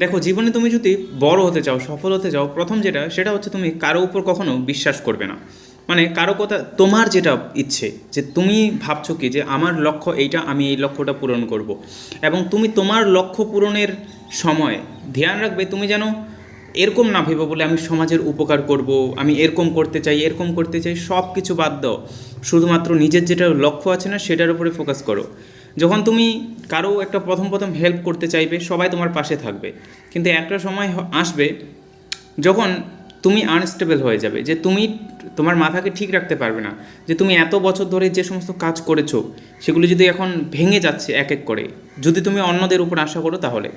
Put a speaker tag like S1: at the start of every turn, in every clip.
S1: দেখো, জীবনে তুমি যদি বড় হতে চাও, সফল হতে চাও, প্রথম যেটা সেটা হচ্ছে তুমি কারো উপর কখনো বিশ্বাস করবে না। মানে কারো কথা, তোমার যেটা ইচ্ছে, যে তুমি ভাবছো কি যে আমার লক্ষ্য এইটা, আমি এই লক্ষ্যটা পূরণ করব। এবং তুমি তোমার লক্ষ্য পূরণের সময় ধ্যান রাখবে তুমি যেন এরকম না ভেবো বলে আমি সমাজের উপকার করব, আমি এরকম করতে চাই, এরকম করতে চাই, সব কিছু বাদ দাও। শুধুমাত্র নিজের যেটা লক্ষ্য আছে না সেটার উপরে ফোকাস করো। যখন তুমি কারো একটা প্রথম প্রথম হেল্প করতে চাইবে, সবাই তোমার পাশে থাকবে, কিন্তু একটা সময় আসবে যখন তুমি আনস্টেবল হয়ে যাবে, যে তুমি তোমার মাথাকে ঠিক রাখতে পারবে না, যে তুমি এত বছর ধরে যে সমস্ত কাজ করেছো সেগুলো যদি এখন ভেঙে যাচ্ছে এক এক করে, যদি তুমি অন্যদের উপর আশা করো, তাহলে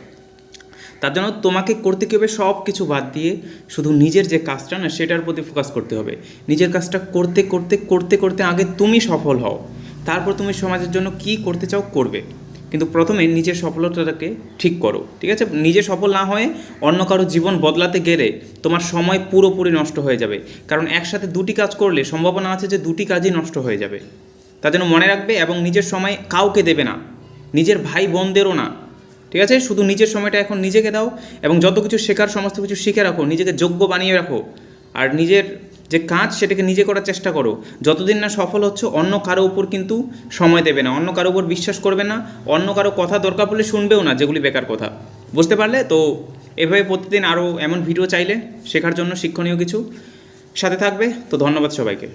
S1: তার জন্য তোমাকে করতে কী হবে, সব কিছু বাদ দিয়ে শুধু নিজের যে কাজটা না সেটার প্রতি ফোকাস করতে হবে। নিজের কাজটা করতে করতে করতে করতে আগে তুমি সফল হও, তারপর তুমি সমাজের জন্য কি করতে চাও করবে। কিন্তু প্রথমে নিজের সফলতাটাকে ঠিক করো, ঠিক আছে? নিজে সফল না হয়ে অন্য কারো জীবন বদলাতে গেলে তোমার সময় পুরোপুরি নষ্ট হয়ে যাবে। কারণ একসাথে দুটি কাজ করলে সম্ভাবনা আছে যে দুটি কাজই নষ্ট হয়ে যাবে। তার জন্য মনে রাখবে, এবং নিজের সময় কাউকে দেবে না, নিজের ভাই বোনদেরও না, ঠিক আছে? শুধু নিজের সময়টা এখন নিজেকে দাও, এবং যত কিছু শেখার সমস্ত কিছু শিখে রাখো, নিজেকে যোগ্য বানিয়ে রাখো। আর নিজের যে কাজ সেটাকে নিজে করার চেষ্টা করো। যতদিন না সফল হচ্ছে, অন্য কারো উপর কিন্তু সময় দেবে না, অন্য কারো উপর বিশ্বাস করবে না, অন্য কারো কথা দরকার পড়লে শুনবেও না, যেগুলি বেকার কথা। বুঝতে পারলে তো? এভাবে প্রতিদিন আরও এমন ভিডিও চাইলে শেখার জন্য শিক্ষণীয় কিছু সাথে থাকবে। তো ধন্যবাদ সবাইকে।